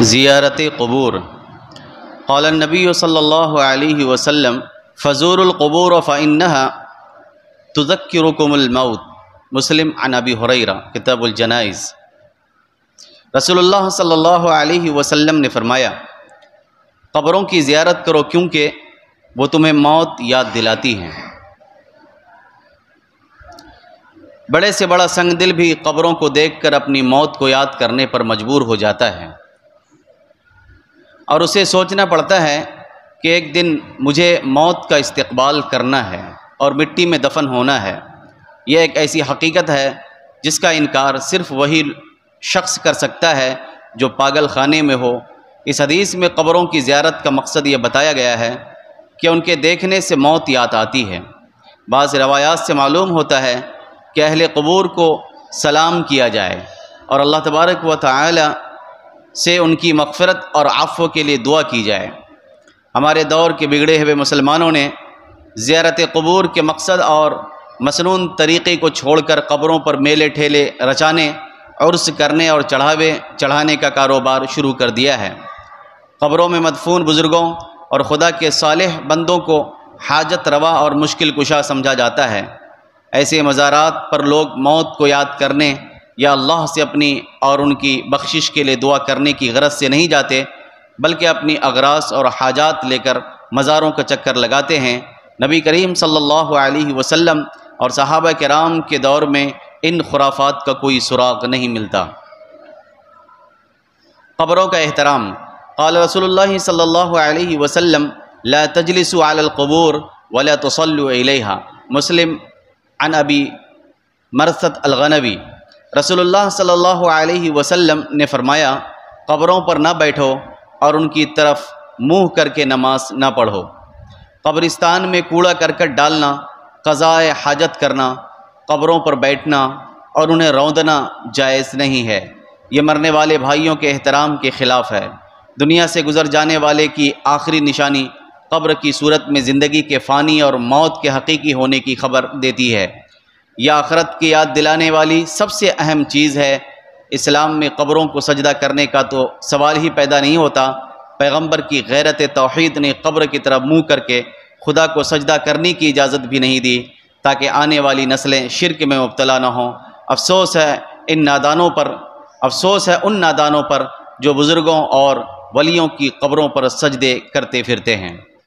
زیارت قبور۔ قال النبی صلی اللہ علیہ وسلم فزوروا القبور فإنها تذکرکم الموت۔ مسلم عن ابی ہریرہ، کتاب الجنائز۔ رسول اللہ صلی اللہ علیہ وسلم نے فرمایا، قبروں کی زیارت کرو کیونکہ وہ تمہیں موت یاد دلاتی ہیں۔ بڑے سے بڑا سنگ دل بھی قبروں کو دیکھ کر اپنی موت کو یاد کرنے پر مجبور ہو جاتا ہے، اور اسے سوچنا پڑتا ہے کہ ایک دن مجھے موت کا استقبال کرنا ہے اور مٹی میں دفن ہونا ہے۔ یہ ایک ایسی حقیقت ہے جس کا انکار صرف وہی شخص کر سکتا ہے جو پاگل خانے میں ہو۔ اس حدیث میں قبروں کی زیارت کا مقصد یہ بتایا گیا ہے کہ ان کے دیکھنے سے موت یاد آتی ہے۔ بعض روایات سے معلوم ہوتا ہے کہ اہل قبور کو سلام کیا جائے اور اللہ تبارک و تعالی سے ان کی مغفرت اور عفو کے لیے دعا کی جائے۔ ہمارے دور کے بگڑے ہوئے مسلمانوں نے زیارت قبور کے مقصد اور مسنون طریقے کو چھوڑ کر قبروں پر میلے ٹھیلے رچانے، عرس کرنے اور چڑھاوے چڑھانے کا کاروبار شروع کر دیا ہے۔ قبروں میں مدفون بزرگوں اور خدا کے صالح بندوں کو حاجت روا اور مشکل کشا سمجھا جاتا ہے۔ ایسے مزارات پر لوگ موت کو یاد کرنے یا اللہ سے اپنی اور ان کی بخشش کے لیے دعا کرنے کی غرض سے نہیں جاتے، بلکہ اپنی اغراض اور حاجات لے کر مزاروں کا چکر لگاتے ہیں۔ نبی کریم صلی اللہ علیہ وسلم اور صحابہ کرام کے دور میں ان خرافات کا کوئی سراغ نہیں ملتا۔ قبروں کا احترام۔ قال رسول اللہ صلی اللہ علیہ وسلم لا تجلسوا علی القبور ولا تصلوا الیہا۔ مسلم عن ابی مرثد الغنوی۔ رسول اللہ صلی اللہ علیہ وسلم نے فرمایا، قبروں پر نہ بیٹھو اور ان کی طرف منہ کر کے نماز نہ پڑھو۔ قبرستان میں کوڑا کرکٹ ڈالنا، قضاء حاجت کرنا، قبروں پر بیٹھنا اور انہیں روندنا جائز نہیں ہے۔ یہ مرنے والے بھائیوں کے احترام کے خلاف ہے۔ دنیا سے گزر جانے والے کی آخری نشانی قبر کی صورت میں زندگی کے فانی اور موت کے حقیقی ہونے کی خبر دیتی ہے۔ یہ آخرت کی یاد دلانے والی سب سے اہم چیز ہے۔ اسلام میں قبروں کو سجدہ کرنے کا تو سوال ہی پیدا نہیں ہوتا۔ پیغمبر کی غیرت توحید نے قبر کی طرف منہ کر کے خدا کو سجدہ کرنے کی اجازت بھی نہیں دی تاکہ آنے والی نسلیں شرک میں مبتلا نہ ہوں۔ افسوس ہے ان نادانوں پر جو بزرگوں اور ولیوں کی قبروں پر سجدے کرتے پھرتے ہیں۔